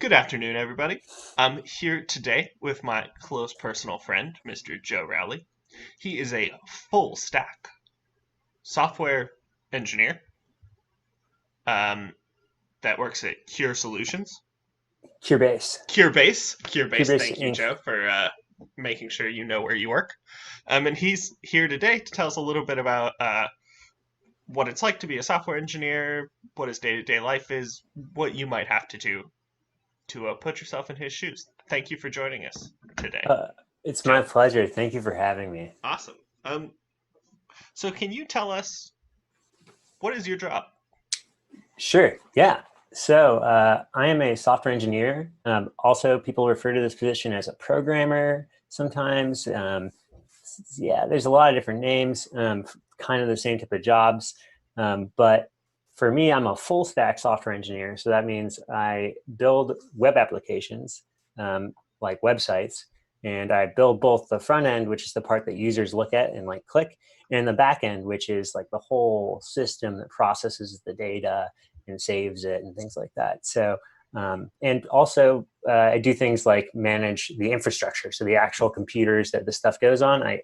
Good afternoon, everybody. I'm here today with my close personal friend, Mr. Joe Rowley. He is a full stack software engineer um, that works at Cure Solutions. Cubase. Cure Base, Cubase thank you, Inc. Joe, for making sure you know where you work. And he's here today to tell us a little bit about what it's like to be a software engineer, what his day to day life is, what you might have to do to put yourself in his shoes. Thank you for joining us today, Uh, it's my Joe. pleasure. Thank you for having me. Awesome. So can you tell us what is your job? Sure. Yeah. So I am a software engineer. Also, people refer to this position as a programmer sometimes. Yeah, there's a lot of different names, kind of the same type of jobs. But for me, I'm a full stack software engineer. So that means I build web applications like websites. And I build both the front end, which is the part that users look at and like click, and the back end, which is like the whole system that processes the data and saves it and things like that. So, and also I do things like manage the infrastructure. So the actual computers that the stuff goes on, I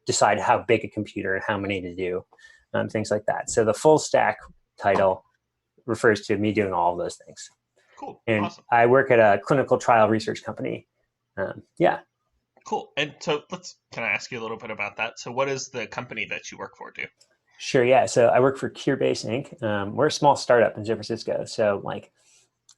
decide how big a computer and how many to do, things like that. So the full stack title refers to me doing all of those things. Cool. And Awesome. I work at a clinical trial research company. Yeah, Cool. And so can I ask you a little bit about that? So what is the company that you work for do? sure. Yeah. So I work for Cubase Inc. We're a small startup in San Francisco. So like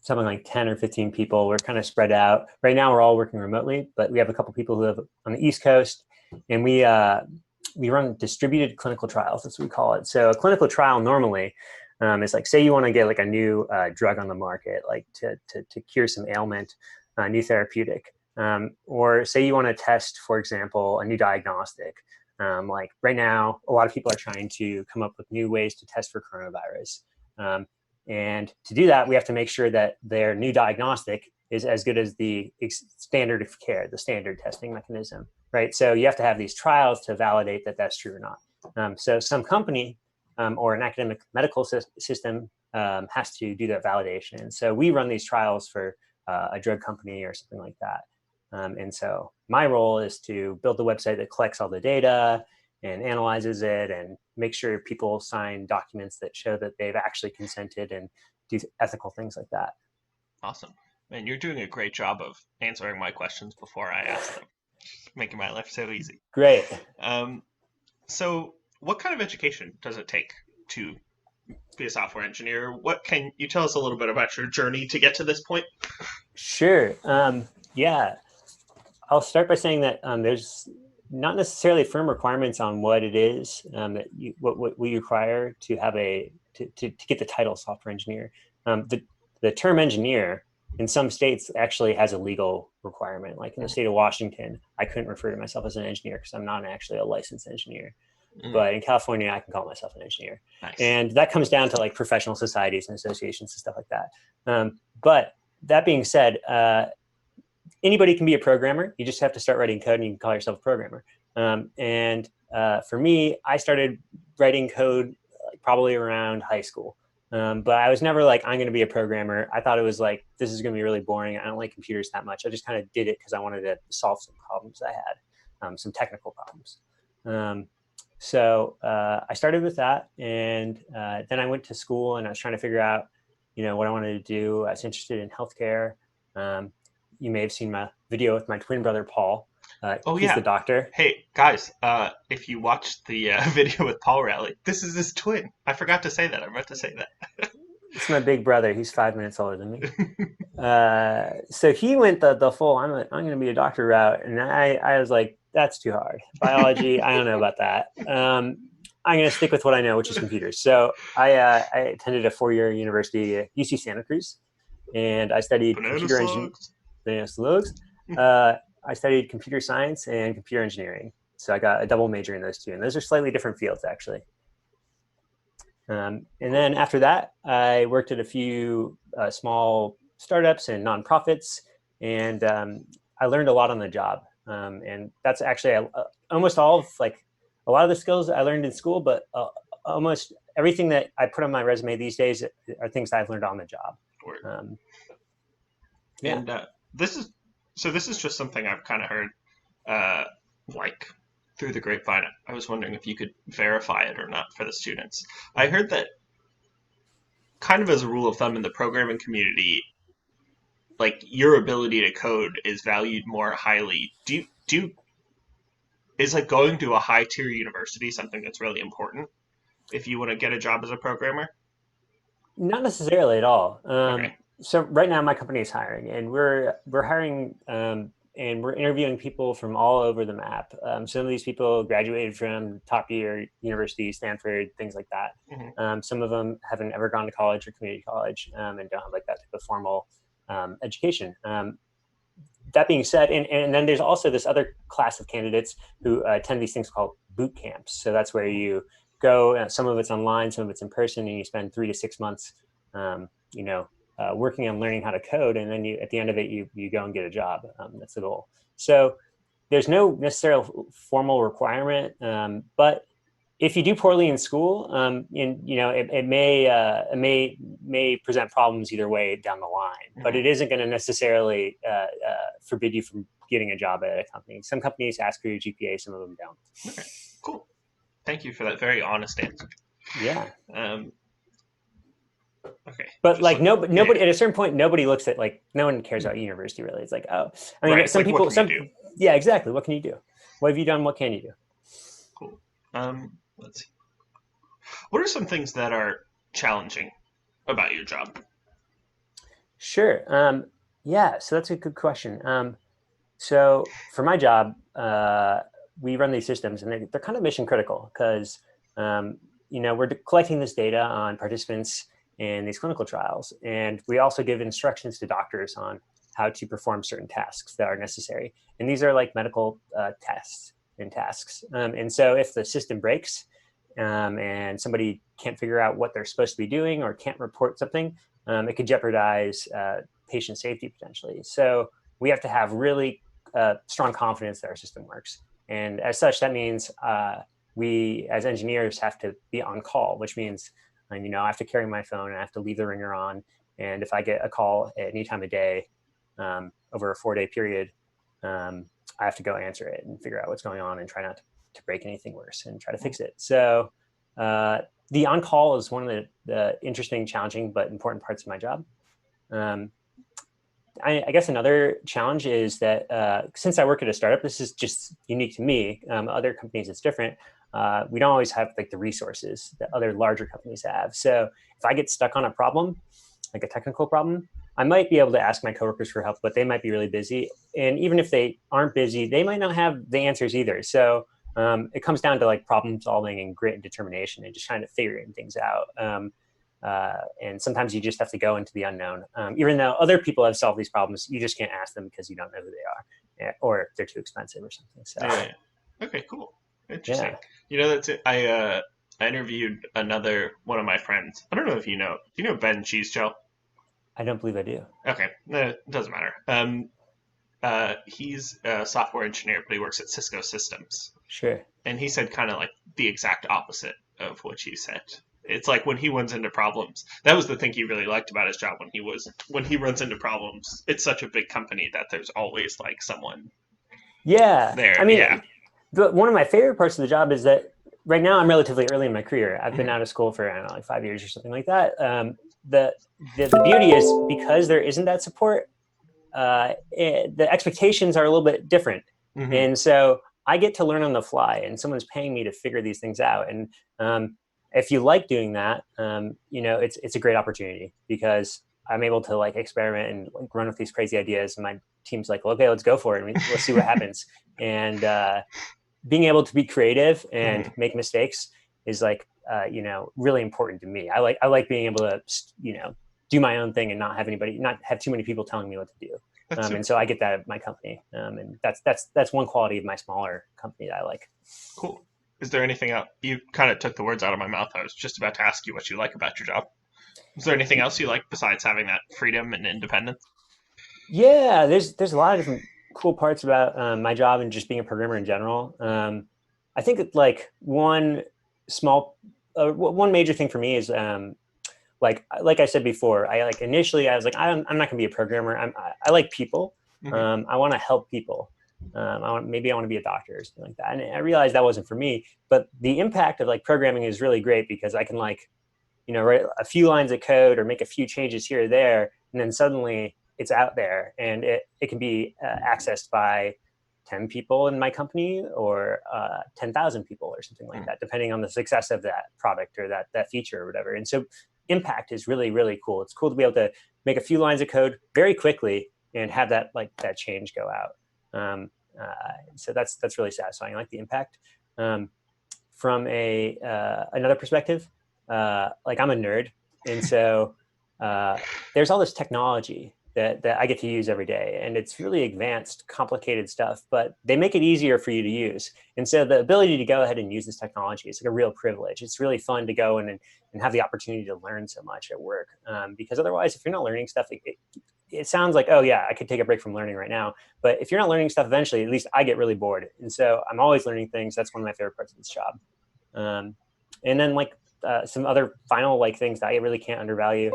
something like 10 or 15 people. We're kind of spread out. Right now, we're all working remotely, but we have a couple people who live on the East Coast, and we run distributed clinical trials. That's what we call it. So a clinical trial normally is like, say you want to get like a new drug on the market, like to cure some ailment, new therapeutic, or say you want to test, for example, a new diagnostic. Like right now, a lot of people are trying to come up with new ways to test for coronavirus. Um, and to do that, we have to make sure that their new diagnostic is as good as the standard of care, the standard testing mechanism, right? So you have to have these trials to validate that that's true or not. So some company or an academic medical system has to do that validation. And so we run these trials for a drug company or something like that. And so my role is to build the website that collects all the data and analyzes it and make sure people sign documents that show that they've actually consented and do ethical things like that. Awesome. Man, you're doing a great job of answering my questions before I ask them, making my life so easy. Great. Um, so what kind of education does it take to be a software engineer? What can you tell us a little bit about your journey to get to this point? Sure. Yeah. I'll start by saying that there's not necessarily firm requirements on what it is that what we require to have to get the title software engineer. The term engineer in some states actually has a legal requirement. Like in the state of Washington, I couldn't refer to myself as an engineer because I'm not actually a licensed engineer. Mm, But in California, I can call myself an engineer, nice. and that comes down to like professional societies and associations and stuff like that. But that being said, anybody can be a programmer. You just have to start writing code and you can call yourself a programmer. And for me, I started writing code like, probably around high school. But I was never like, I'm going to be a programmer. I thought it was like, this is going to be really boring. I don't like computers that much. I just kind of did it because I wanted to solve some problems I had, some technical problems. So I started with that. And then I went to school and I was trying to figure out, what I wanted to do. I was interested in healthcare. Um, you may have seen my video with my twin brother Paul. Oh He's the yeah. doctor. Hey guys, if you watched the video with Paul Rowley, this is his twin. I forgot to say that. I meant to say It's my big brother. He's 5 minutes older than me. that. So he went the full I'm going to be a doctor route, and I was like, that's too hard. Biology, I don't know about that. I'm going to stick with what I know, which is computers. So I attended a 4-year university at UC Santa Cruz, and I studied Banana computer engineering. slugs. Uh, I studied computer science and computer engineering. So I got a double major in those two, and those are slightly different fields actually. And Cool. then after that, I worked at a few small startups and nonprofits, and I learned a lot on the job. And that's actually almost all of like a lot of the skills I learned in school, but almost everything that I put on my resume these days are things that I've learned on the job. Word. Um, Yeah. And this is this is just something I've kind of heard, uh, like through the grapevine. I was wondering if you could verify it or not for the students. I heard that kind of as a rule of thumb in the programming community, like your ability to code is valued more highly. Is like going to a high tier university something that's really important if you want to get a job as a programmer? Not necessarily at all. Okay. So right now, my company is hiring, and we're hiring, and we're interviewing people from all over the map. Some of these people graduated from top tier universities, Stanford, things like that. Hmm. Some of them haven't ever gone to college or community college, and don't have like that type of formal education. That being said, and then there's also this other class of candidates who attend these things called boot camps. So that's where you go. Some of it's online, some of it's in person, and you spend 3 to 6 months, um, you know, working on learning how to code, and then you at the end of it, you go and get a job. That's the goal. So there's no necessarily formal requirement, but if you do poorly in school, it may present problems either way down the line. But Hmm. it isn't going to necessarily forbid you from getting a job at a company. Some companies ask for your GPA, some of them don't. Okay. Cool. Thank you for that very honest answer. Yeah, Um, okay. but Just like looking. nobody at a certain point, nobody looks at like no one cares about university really. It's like oh, I Right. mean, It's some like, what people, can you do? yeah, exactly. What can you do? What have you done? What can you do? Cool. Let's see. What are some things that are challenging about your job? Sure. Yeah, so that's a good question. So for my job, we run these systems, and they're kind of mission critical because we're collecting this data on participants in these clinical trials, and we also give instructions to doctors on how to perform certain tasks that are necessary. And these are like medical tests and tasks. And so if the system breaks and somebody can't figure out what they're supposed to be doing or can't report something, it could jeopardize patient safety potentially. So we have to have really strong confidence that our system works. And as such, that means we, as engineers, have to be on call, which means, I have to carry my phone and I have to leave the ringer on. And if I get a call at any time of day over a 4-day period, I have to go answer it and figure out what's going on and try not to break anything worse and try to fix it. So uh, the on call is one of the interesting, challenging, but important parts of my job. Um, I guess another challenge is that since I work at a startup, this is just unique to me. Other companies, it's different. We don't always have like the resources that other larger companies have. So if I get stuck on a problem, like a technical problem, I might be able to ask my coworkers for help, but they might be really busy. And even if they aren't busy, they might not have the answers either. So it comes down to like problem solving and grit and determination and just trying to figuring things out. And sometimes you just have to go into the unknown. Even though other people have solved these problems, you just can't ask them because you don't know who they are, or they're too expensive or something. So, Yeah. Okay. Cool. Interesting. yeah, That's it. I interviewed another one of my friends. I don't know if you know. Do you know Ben Cheesegel? I don't believe I do. Okay. It doesn't matter. He's a software engineer, but he works at Cisco Systems, Sure. and he said kind of like the exact opposite of what you said. It's like when he runs into problems. That was the thing he really liked about his job when he runs into problems. It's such a big company that there's always like someone Yeah. I there. Yeah. mean, one of my favorite parts of the job is that right now I'm relatively early in my career. I've been Mhm. out of school for, I don't know, like 5 years or something like that. The, the beauty is because there isn't that support, the expectations are a little bit different. Mhm. And so I get to learn on the fly, and someone's paying me to figure these things out. And if you like doing that, it's a great opportunity because I'm able to like experiment and like run with these crazy ideas. And my team's like, well, okay, let's go for it. And let's see what happens. And being able to be creative and Mhm. make mistakes is like, really important to me. I like being able to, do my own thing and not have too many people telling me what to do. That's And super so I cool. get that at my company, and that's one quality of my smaller company that I like. Cool. Is there anything else? You kind of took the words out of my mouth. I was just about to ask you what you like about your job. Is there anything else you like besides having that freedom and independence? Yeah, there's a lot of different cool parts about my job and just being a programmer in general. I think like one major thing for me is like I said before, I like initially I was like, I'm not gonna be a programmer. I like people. Hmm. I want to help people. Maybe I want to be a doctor or something like that. And I realized that wasn't for me. But the impact of like programming is really great because I can like, write a few lines of code or make a few changes here or there, and then suddenly it's out there and it can be accessed by 10 people in my company or 10,000 people or something like that, depending on the success of that product or that feature or whatever. And so impact is really, really cool. It's cool to be able to make a few lines of code very quickly and have that change go out. So that's really satisfying. I like the impact. From another perspective, like I'm a nerd, and so uh, there's all this technology that I get to use every day, and it's really advanced, complicated stuff. But they make it easier for you to use, and so the ability to go ahead and use this technology is like a real privilege. It's really fun to go and have the opportunity to learn so much at work, because otherwise, if you're not learning stuff, it sounds like, oh yeah, I could take a break from learning right now. But if you're not learning stuff eventually, at least I get really bored, and so I'm always learning things. That's one of my favorite parts of this job. Um, and then like some other final like things that I really can't undervalue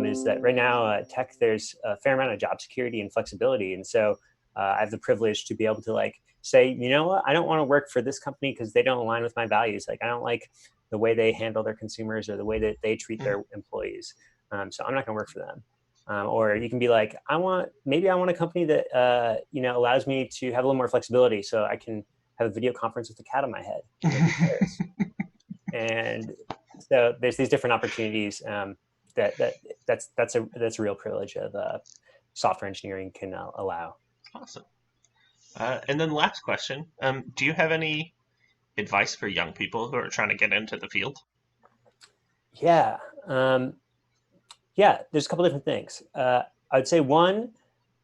is that right now tech, there's a fair amount of job security and flexibility. And so I have the privilege to be able to like say, you know what, I don't want to work for this company because they don't align with my values. Like I don't like the way they handle their consumers or the way that they treat Hmm. their employees. So I'm not going to work for them. Or you can be like, maybe I want a company that allows me to have a little more flexibility, so I can have a video conference with the cat on my head and nobody cares. And so there's these different opportunities that that's a real privilege of software engineering can allow. Awesome. And then last question, do you have any advice for young people who are trying to get into the field? Yeah, yeah. There's a couple different things. I'd say one,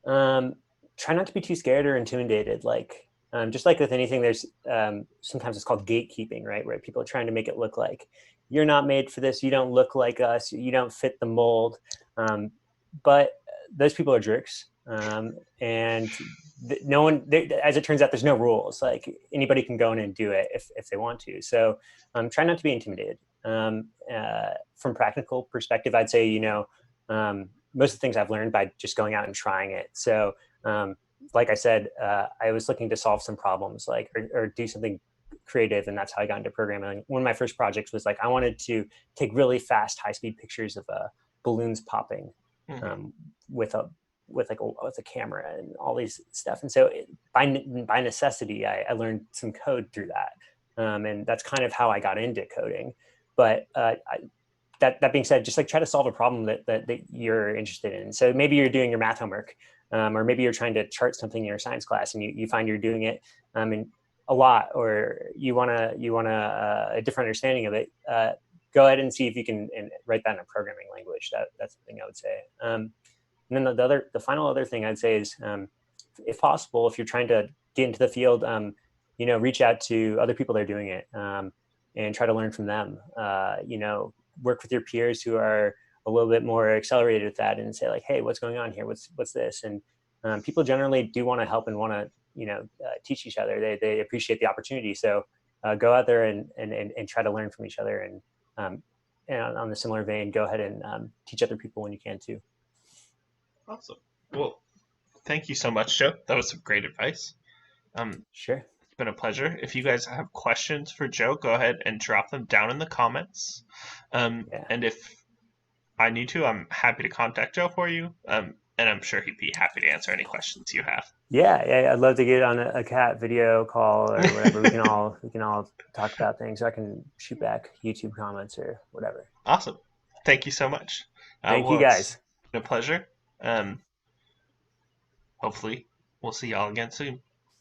um, try not to be too scared or intimidated. Like just like with anything, there's sometimes it's called gatekeeping, right? Where people are trying to make it look like you're not made for this, you don't look like us, you don't fit the mold. But those people are jerks, and no one. As it turns out, there's no rules. Like anybody can go in and do it if they want to. So try not to be intimidated. From practical perspective, I'd say most of the things I've learned by just going out and trying it. So, like I said, I was looking to solve some problems, like or do something creative, and that's how I got into programming. One of my first projects was like I wanted to take really fast, high-speed pictures of balloons popping Hmm. um, with a with a camera and all these stuff. And so by necessity, I learned some code through that, and that's kind of how I got into coding. But that being said, just like try to solve a problem that you're interested in. So maybe you're doing your math homework, or maybe you're trying to chart something in your science class, and you find you're doing it in a lot, or you want a different understanding of it. Go ahead and see if you can and write that in a programming language. That's the thing I would say. And then the final other thing I'd say is, if possible, if you're trying to get into the field, reach out to other people that are doing it, and try to learn from them. Work with your peers who are a little bit more accelerated with that, and say like, hey, what's going on here? What's this? And people generally do want to help and want to teach each other. They appreciate the opportunity. So go out there and try to learn from each other. And on the similar vein, go ahead and teach other people when you can too. Awesome. Well, thank you so much, Joe. That was some great advice. Sure. It's been a pleasure. If you guys have questions for Joe, go ahead and drop them down in the comments. Yeah. And if I need to, I'm happy to contact Joe for you. And I'm sure he'd be happy to answer any questions you have. Yeah, I'd love to get on a cat video call or whatever. We can all talk about things. Or I can shoot back YouTube comments or whatever. Awesome. Thank you so much. Thank you Well, it's guys. been a pleasure. Hopefully, we'll see y'all again soon.